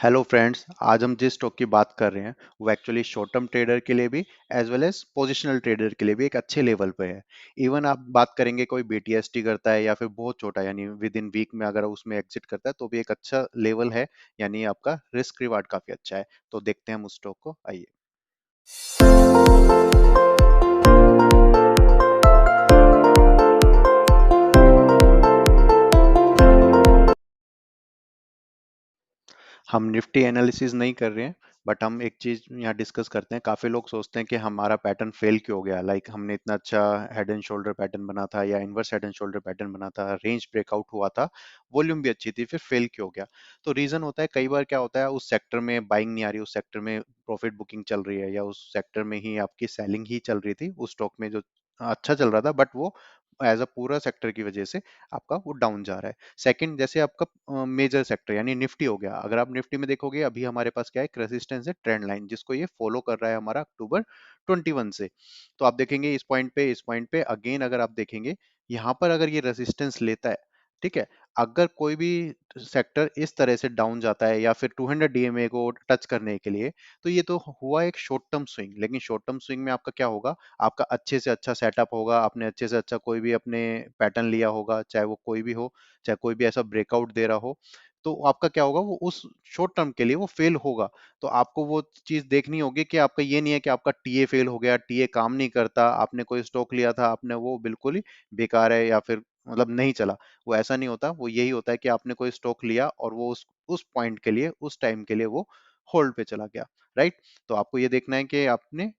Hello friends, आज हम जिस स्टॉक की बात कर रहे हैं वो एक्चुअली शॉर्ट टर्म ट्रेडर के लिए भी as well as positional trader के लिए भी एक अच्छे लेवल पे है। इवन आप बात करेंगे कोई बीटीएसटी करता है या फिर बहुत छोटा यानी विद इन वीक में अगर उसमें एग्जिट करता है तो भी एक अच्छा लेवल है। यानी आपका रिस्क रिवार्ड काफी अच्छा है। तो देखते हैं हम उस स्टॉक को, आइए। हम निफ्टी एनालिसिस नहीं कर रहे हैं, बट हम एक चीज यहाँ डिस्कस करते हैं। काफी लोग सोचते हैं कि हमारा पैटर्न फेल क्यों हो गया, लाइक हमने इतना अच्छा हेड एंड शोल्डर पैटर्न बना था या inverse head and shoulder pattern बना था, रेंज ब्रेकआउट हुआ था, वॉल्यूम भी अच्छी थी, फिर फेल क्यों हो गया। तो रीजन होता है, कई बार क्या होता है, उस सेक्टर में बाइंग नहीं आ रही, उस सेक्टर में प्रॉफिट बुकिंग चल रही है, या उस सेक्टर में ही आपकी सेलिंग ही चल रही थी, उस स्टॉक में जो अच्छा चल रहा था, बट वो एज अ पूरा सेक्टर की वजह से आपका वो डाउन जा रहा है। सेकंड, जैसे आपका मेजर सेक्टर यानी निफ्टी हो गया, अगर आप निफ्टी में देखोगे अभी हमारे पास क्या है, एक रेजिस्टेंस है, ट्रेंड लाइन, जिसको ये फॉलो कर रहा है हमारा अक्टूबर 21 से। तो आप देखेंगे इस पॉइंट पे अगेन अगर आप देखेंगे, यहाँ पर अगर ये रेजिस्टेंस लेता है, ठीक है, अगर कोई भी सेक्टर इस तरह से डाउन जाता है या फिर 200 डीएमए को टच करने के लिए, तो ये तो हुआ एक शॉर्ट टर्म स्विंग। लेकिन शॉर्ट टर्म स्विंग में आपका क्या होगा, आपका अच्छे से अच्छा सेटअप होगा, आपने अच्छे से अच्छा कोई भी अपने पैटर्न लिया होगा, चाहे वो कोई भी हो, चाहे कोई भी ऐसा ब्रेकआउट दे रहा हो, तो आपका क्या होगा, वो उस शॉर्ट टर्म के लिए वो फेल होगा। तो आपको वो चीज देखनी होगी कि आपका ये नहीं है कि आपका टीए फेल हो गया, टीए काम नहीं करता, आपने कोई स्टॉक लिया था, आपने वो बिल्कुल ही बेकार है या फिर मतलब नहीं चला। वो ऐसा नहीं होता, वो यही होता है कि आपने कोई स्टॉक लिया और वो उस पॉइंट के लिए, उस टाइम के लिए वो होल्ड पे चला गया, राइट। तो आपको ये देखना है कि आपने,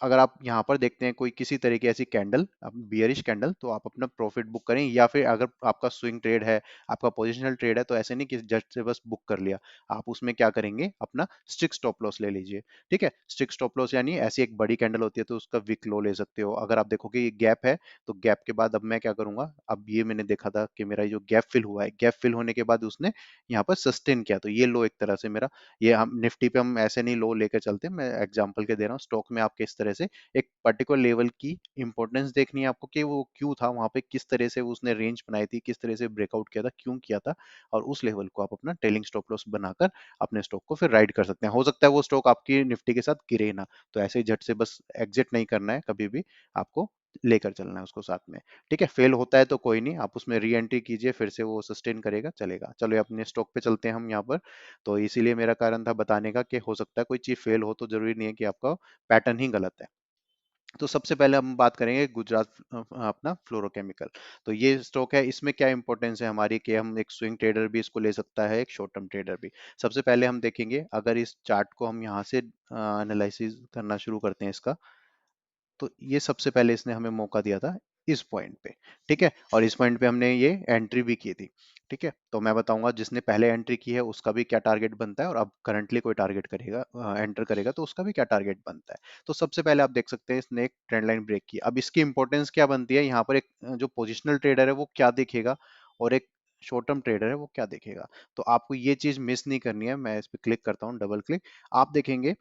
अगर आप यहाँ पर देखते हैं कोई किसी तरह की ऐसी कैंडल, बियरिश कैंडल, तो आप अपना प्रॉफिट बुक करें। या फिर अगर आपका स्विंग ट्रेड है, आपका पोजिशनल ट्रेड है, तो ऐसे नहीं कि जस्ट से बस बुक कर लिया, आप उसमें क्या करेंगे, अपना स्ट्रिक्ट स्टॉप लॉस ले लीजिए। ठीक है, स्ट्रिक्ट स्टॉप लॉस यानी ऐसी एक बड़ी कैंडल होती है तो उसका विक लो ले सकते हो। अगर आप देखोगे ये गैप है, तो गैप के बाद अब मैं क्या करूंगा, अब ये मैंने देखा था कि मेरा जो गैप फिल हुआ है, गैप फिल होने के बाद उसने यहाँ पर सस्टेन किया, तो ये लो एक तरह से मेरा, ये हम निफ्टी पे हम ऐसे नहीं लो लेकर चलते, मैं एग्जाम्पल के दे रहा हूँ, स्टॉक में आपके इस तरह से एक पर्टिकुलर लेवल की इंपॉर्टेंस देखनी है आपको कि वो क्यों था वहां पे, किस तरह से उसने रेंज बनाई थी, किस तरह से ब्रेकआउट किया था, क्यों किया था, और उस लेवल को आप अपना ट्रेलिंग स्टॉप लॉस बनाकर अपने स्टॉक को फिर राइड कर सकते हैं। हो सकता है वो स्टॉक आपकी निफ्टी के साथ गिरे ना, तो ऐसे ही झट से बस एग्जिट नहीं करना है, कभी भी आपको लेकर चलना है उसको साथ में। ठीक है, फेल होता है तो कोई नहीं, आप उसमें री एंट्री कीजिए, फिर से वो सस्टेन करेगा, चलेगा। चलो अपने स्टॉक पे चलते हैं हम यहाँ पर। तो इसीलिए मेरा कारण था बताने का कि हो सकता है कोई चीज फेल हो, तो जरूरी नहीं है कि आपका पैटर्न ही गलत है। तो सबसे पहले हम बात करेंगे गुजरात अपना फ्लोरोकेमिकल। तो ये स्टॉक है, इसमें क्या इंपॉर्टेंस है हमारी कि हम एक स्विंग ट्रेडर भी इसको ले सकता है, एक शॉर्ट टर्म ट्रेडर भी। सबसे पहले हम देखेंगे, अगर इस चार्ट को हम यहाँ से एनालिसिस करना शुरू करते हैं इसका, तो ये सबसे पहले इसने हमें मौका दिया था इस पॉइंट पे। ठीक है, और इस पॉइंट पे हमने ये एंट्री भी की थी। ठीक है, तो मैं बताऊंगा जिसने पहले एंट्री की है उसका भी क्या टारगेट बनता है, और अब करंटली कोई टारगेट करेगा, एंटर करेगा, तो उसका भी क्या टारगेट बनता है। तो सबसे पहले आप देख सकते हैं इसने एक ट्रेंड लाइन ब्रेक की। अब इसकी इंपॉर्टेंस क्या बनती है, यहाँ पर एक जो पोजिशनल ट्रेडर है वो क्या देखेगा, और एक शॉर्ट टर्म ट्रेडर है वो क्या देखेगा। तो आपको ये चीज मिस नहीं करनी है। मैं इस पर क्लिक करता हूँ, डबल क्लिक। आप देखेंगे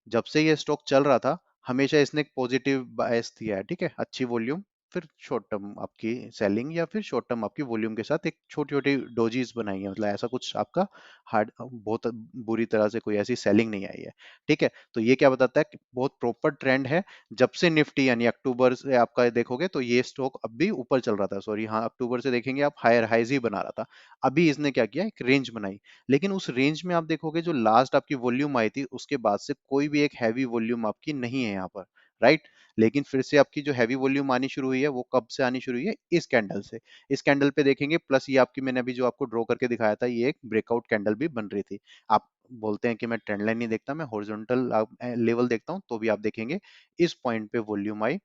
जब से ये स्टॉक चल रहा था, हमेशा इसने एक पॉजिटिव बायस दिया है। ठीक है, अच्छी वॉल्यूम, फिर शॉर्ट टर्म आपकी सेलिंग, या फिर शॉर्ट टर्म आपकी वॉल्यूम के साथ एक छोटी छोटी डोजीज बनाई है, मतलब ऐसा कुछ आपका हार्ड बहुत बुरी तरह से कोई ऐसी सेलिंग नहीं आई है। ठीक है, तो ये क्या बताता है कि बहुत प्रॉपर ट्रेंड है। जब से निफ्टी यानी अक्टूबर से आपका देखोगे तो ये स्टॉक अब भी ऊपर चल रहा था, सॉरी हाँ, अक्टूबर से देखेंगे आप हायर हाइज ही बना रहा था। अभी इसने क्या किया, एक रेंज बनाई। लेकिन उस रेंज में आप देखोगे जो लास्ट आपकी वॉल्यूम आई थी, उसके बाद से कोई भी एक हैवी वॉल्यूम आपकी नहीं है यहाँ पर, राइट। लेकिन फिर से आपकी जो हैवी वॉल्यूम आनी शुरू हुई है, वो कब से आनी शुरू हुई है, इस कैंडल से। इस कैंडल पे देखेंगे, प्लस ये आपकी, मैंने अभी जो आपको ड्रॉ करके दिखाया था, ये एक ब्रेकआउट कैंडल भी बन रही थी। आप बोलते हैं कि मैं ट्रेंड लाइन नहीं देखता, मैं हॉरिजॉन्टल लेवल देखता हूँ, तो भी आप देखेंगे इस पॉइंट पे वॉल्यूम आई,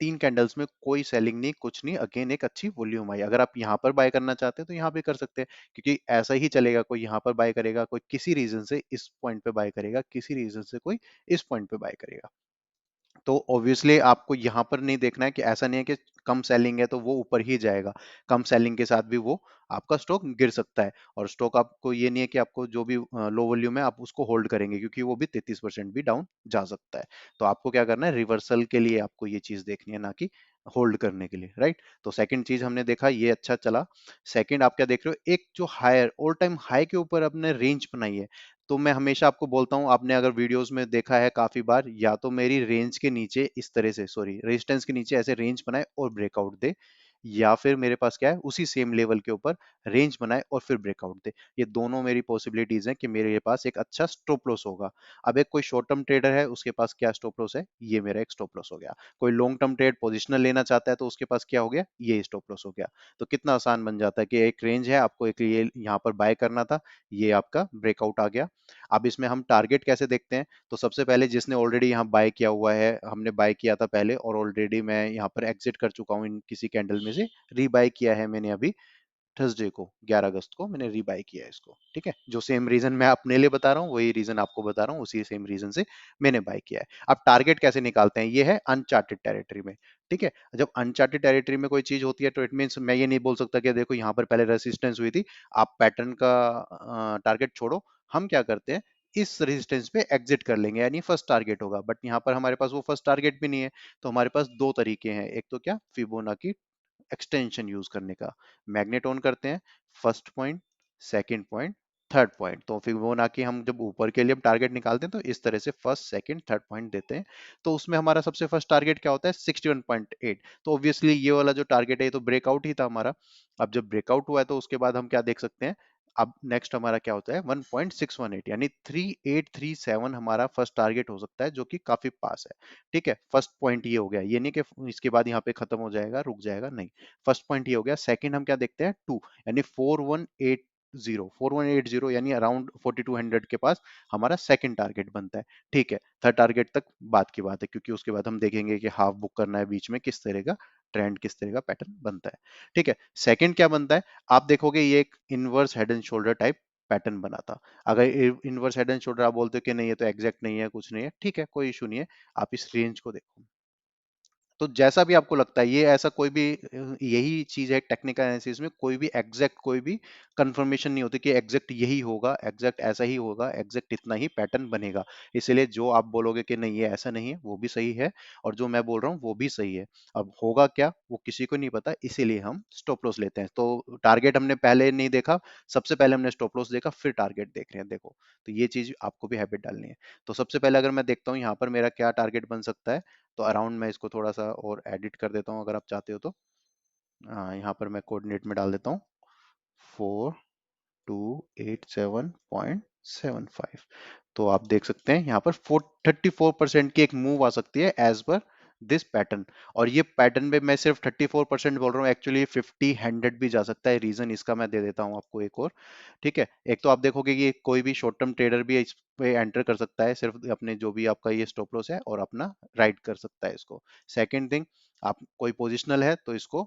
3 कैंडल्स में कोई सेलिंग नहीं, कुछ नहीं, अगेन एक अच्छी वॉल्यूम आई। अगर आप यहाँ पर बाय करना चाहते हैं तो यहाँ पे कर सकते हैं, क्योंकि ऐसा ही चलेगा, कोई यहाँ पर बाय करेगा, कोई किसी रीजन से इस पॉइंट पे बाय करेगा, किसी रीजन से कोई इस पॉइंट पे बाय करेगा। तो ऑब्वियसली आपको यहाँ पर नहीं देखना है कि ऐसा नहीं है कि कम सेलिंग है तो वो ऊपर ही जाएगा, कम सेलिंग के साथ भी वो आपका स्टॉक गिर सकता है। और स्टॉक आपको ये नहीं है कि आपको जो भी लो वॉल्यूम है आप उसको होल्ड करेंगे, क्योंकि वो भी 33% भी डाउन जा सकता है। तो आपको क्या करना है, रिवर्सल के लिए आपको ये चीज देखनी है, ना कि होल्ड करने के लिए, राइट। तो सेकंड चीज हमने देखा, ये अच्छा चला। सेकंड आप क्या देख रहे हो, एक जो हायर ऑल टाइम हाई के ऊपर आपने रेंज बनाई है, तो मैं हमेशा आपको बोलता हूँ, आपने अगर वीडियोस में देखा है काफी बार, या तो मेरी रेंज के नीचे इस तरह से, सॉरी, रेजिस्टेंस के नीचे ऐसे रेंज बनाए और ब्रेकआउट दे, या फिर मेरे पास क्या है, उसी सेम लेवल के ऊपर रेंज बनाए और फिर ब्रेकआउट दे। ये दोनों मेरी पॉसिबिलिटीज हैं कि मेरे पास एक अच्छा स्टॉप लॉस होगा। अब एक कोई शॉर्ट टर्म ट्रेडर है, उसके पास क्या स्टॉप लॉस है, ये मेरा एक स्टॉप लॉस हो गया। कोई लॉन्ग टर्म ट्रेड पोजिशनल लेना चाहता है तो उसके पास क्या हो गया, ये स्टॉप लॉस हो गया। तो कितना आसान बन जाता है कि एक रेंज है, आपको एक ये यहाँ पर बाय करना था, ये आपका ब्रेकआउट आ गया। अब इसमें हम टारगेट कैसे देखते हैं, तो सबसे पहले जिसने ऑलरेडी यहाँ बाय किया हुआ है, हमने बाय किया था पहले और ऑलरेडी मैं यहाँ पर एग्जिट कर चुका हूँ इन किसी कैंडल में से, रीबाय किया है मैंने अभी थर्सडे को, 11 अगस्त को मैंने रीबाय किया है इसको, ठीक है। जो सेम रीजन मैं अपने लिए बता रहा हूँ, वही रीजन आपको बता रहा हूँ, उसी सेम रीजन से मैंने बाय किया है। अब टारगेट कैसे निकालते हैं, ये है अनचार्टेड टेरिटरी में, ठीक है। जब अनचार्टेड टेरिटरी में कोई चीज होती है तो इट मीन्स मैं ये नहीं बोल सकता कि देखो यहाँ पर पहले रेसिस्टेंस हुई थी, आप पैटर्न का टारगेट छोड़ो, हम क्या करते हैं, इस रेजिस्टेंस पे एग्जिट कर लेंगे, यानी फर्स्ट टारगेट होगा। बट यहाँ पर हमारे पास वो फर्स्ट टारगेट भी नहीं है, तो हमारे पास दो तरीके हैं, एक तो क्या, फिबोनाची एक्सटेंशन यूज करने का, मैग्नेट ऑन करते हैं, first point, second point, third point. तो फिबोनाची हम जब ऊपर के लिए हम टारगेट निकालते हैं तो इस तरह से फर्स्ट सेकंड थर्ड पॉइंट देते हैं। तो उसमें हमारा सबसे फर्स्ट टारगेट क्या होता है, 61.8। तो ऑब्वियसली ये वाला जो टारगेट है ये तो ब्रेकआउट ही था हमारा। अब जब ब्रेकआउट हुआ है तो उसके बाद हम क्या देख सकते हैं, अब नेक्स्ट हमारा क्या होता है, 1.618, यानी 3837 हमारा फर्स्ट टारगेट हो सकता है, जो कि काफी पास है, ठीक है। फर्स्ट पॉइंट ये हो गया, ये नहीं कि इसके बाद यहाँ पे खत्म हो जाएगा, रुक जाएगा, नहीं। फर्स्ट पॉइंट ये हो गया। सेकंड हम क्या देखते हैं, 2, यानी 4180 यानी अराउंड 4200 के पास हमारा सेकंड टारगेट बनता है, ठीक है। थर्ड टारगेट तक बात की बात है, क्योंकि उसके बाद हम देखेंगे कि हाफ बुक करना है बीच में, किस तरह का ट्रेंड, किस तरह का पैटर्न बनता है, ठीक है। सेकंड क्या बनता है, आप देखोगे ये एक inverse head and shoulder type pattern बना था। अगर इनवर्स हेड एंड शोल्डर आप बोलते हो कि नहीं ये तो एग्जैक्ट नहीं है, कुछ नहीं है, ठीक है, कोई इशू नहीं है, आप इस रेंज को देखो। तो जैसा भी आपको लगता है, ये ऐसा कोई भी यही चीज है टेक्निकल एनालिसिस में, कोई भी एग्जैक्ट कोई भी कंफर्मेशन नहीं होती कि एग्जैक्ट यही होगा, एग्जैक्ट ऐसा ही होगा, एग्जैक्ट इतना ही पैटर्न बनेगा। इसलिए जो आप बोलोगे कि नहीं ये ऐसा नहीं है, वो भी सही है, और जो मैं बोल रहा हूँ वो भी सही है। अब होगा क्या वो किसी को नहीं पता, इसीलिए हम स्टॉप लॉस लेते हैं। तो टारगेट हमने पहले नहीं देखा, सबसे पहले हमने स्टॉप लॉस देखा, फिर टारगेट देख रहे हैं, देखो। तो ये चीज आपको भी हैबिट डालनी है। तो सबसे पहले अगर मैं देखता हूँ यहाँ पर मेरा क्या टारगेट बन सकता है, तो अराउंड मैं इसको थोड़ा सा और एडिट कर देता हूँ अगर आप चाहते हो तो। यहाँ पर मैं कोऑर्डिनेट में डाल देता हूँ, 4287.75। तो आप देख सकते हैं यहाँ पर 34% की एक मूव आ सकती है एज पर दिस पैटर्न। और ये पैटर्न में मैं सिर्फ 34% बोल रहा हूँ, एक्चुअली 50 100 भी जा सकता है। रीजन इसका मैं दे देता हूँ आपको एक और, ठीक है। एक तो आप देखोगे कि कोई भी शॉर्ट टर्म ट्रेडर भी इस पे एंटर कर सकता है, सिर्फ अपने जो भी आपका ये स्टॉप लॉस है, और अपना राइट कर सकता है इसको। सेकेंड थिंग, आप कोई पोजिशनल है तो इसको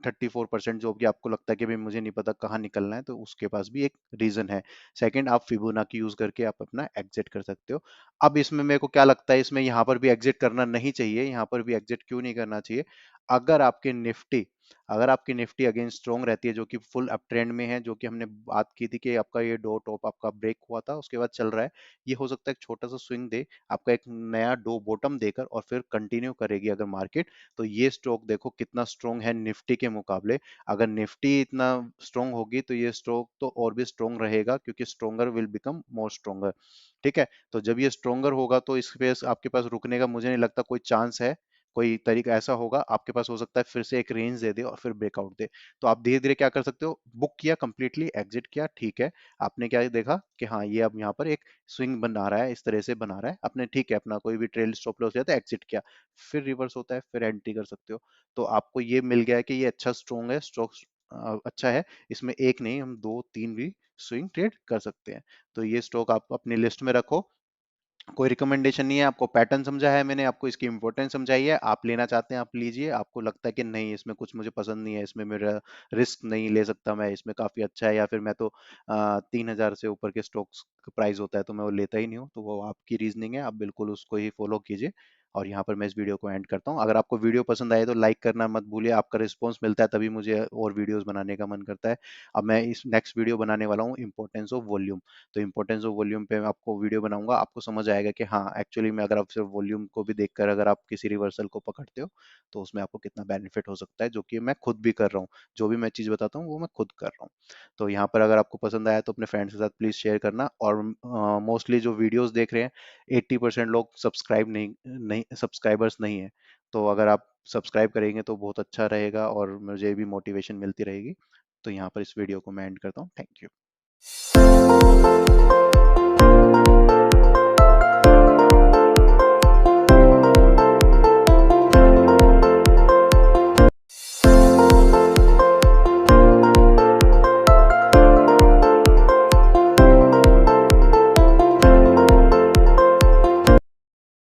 34% जो भी आपको लगता है कि भाई मुझे नहीं पता कहाँ निकलना है, तो उसके पास भी एक रीजन है। सेकंड, आप फिबोनाची यूज करके आप अपना एग्जिट कर सकते हो। अब इसमें मेरे को क्या लगता है, इसमें यहाँ पर भी एग्जिट करना नहीं चाहिए। यहाँ पर भी एग्जिट क्यों नहीं करना चाहिए, अगर आपके निफ्टी अगर आपकी निफ्टी अगेन स्ट्रॉन्ग रहती है, जो कि फुल अप ट्रेंड में है, जो कि हमने बात की थी कि आपका ये डो टॉप आपका ब्रेक हुआ था, उसके बाद चल रहा है, ये हो सकता है एक छोटा सा स्विंग दे आपका, एक नया डो बॉटम देकर, और फिर कंटिन्यू करेगी अगर मार्केट, तो ये स्टॉक देखो कितना स्ट्रॉन्ग है निफ्टी के मुकाबले। अगर निफ्टी इतना स्ट्रॉन्ग होगी तो ये स्टॉक तो और भी स्ट्रॉन्ग रहेगा, क्योंकि stronger will become more stronger, ठीक है। तो जब ये स्ट्रॉन्गर होगा तो इस पे आपके पास रुकने का मुझे नहीं लगता कोई चांस है। कोई तरीका ऐसा होगा आपके पास, हो सकता है फिर से एक रेंज दे दे और फिर ब्रेकआउट दे। तो आप धीरे धीरे क्या कर सकते हो, बुक किया कंप्लीटली, एग्जिट किया, ठीक है। आपने क्या देखा कि हाँ ये अब यहाँ पर एक स्विंग बना रहा है, इस तरह से बना रहा है, आपने ठीक है अपना कोई भी ट्रेल स्टॉप लॉस लिया तो एग्जिट किया, फिर रिवर्स होता है, फिर एंट्री कर सकते हो। तो आपको ये मिल गया है कि ये अच्छा स्ट्रॉन्ग है, स्टॉक अच्छा है, इसमें एक नहीं हम दो तीन भी स्विंग ट्रेड कर सकते हैं। तो ये स्टॉक आप अपनी लिस्ट में रखो। कोई रिकमेंडेशन नहीं है, आपको पैटर्न समझा है मैंने, आपको इसकी इंपॉर्टेंस समझाई है, आप लेना चाहते हैं आप लीजिए। आपको लगता है कि नहीं इसमें कुछ मुझे पसंद नहीं है, इसमें मेरा रिस्क नहीं ले सकता मैं, इसमें काफी अच्छा है, या फिर मैं तो 3,000 से ऊपर के स्टॉक्स का प्राइस होता है तो मैं वो लेता ही नहीं हूँ, तो वो आपकी रीजनिंग है, आप बिल्कुल उसको ही फॉलो कीजिए। और यहाँ पर मैं इस वीडियो को एंड करता हूँ। अगर आपको वीडियो पसंद आए तो लाइक करना मत भूलिए, आपका रिस्पॉन्स मिलता है तभी मुझे और वीडियोस बनाने का मन करता है। अब मैं इस नेक्स्ट वीडियो बनाने वाला हूँ इंपॉर्टेंस ऑफ वॉल्यूम। तो इंपॉर्टेंस ऑफ वॉल्यूम पे मैं आपको वीडियो बनाऊंगा, आपको समझ आएगा कि हाँ एक्चुअली में अगर आप सिर्फ वॉल्यूम को भी देखकर अगर आप किसी रिवर्सल को पकड़ते हो तो उसमें आपको कितना बेनिफिट हो सकता है, जो कि मैं खुद भी कर रहा हूँ। जो भी मैं चीज़ बताता हूँ वो मैं खुद कर रहा हूँ। तो यहाँ पर अगर आपको पसंद आया तो अपने फ्रेंड्स के साथ प्लीज़ शेयर करना। और मोस्टली जो वीडियोस देख रहे हैं 80% लोग सब्सक्राइब नहीं नहीं सब्सक्राइबर्स नहीं है। तो अगर आप सब्सक्राइब करेंगे तो बहुत अच्छा रहेगा और मुझे भी मोटिवेशन मिलती रहेगी। तो यहाँ पर इस वीडियो को मैं एंड करता हूँ। Thank you.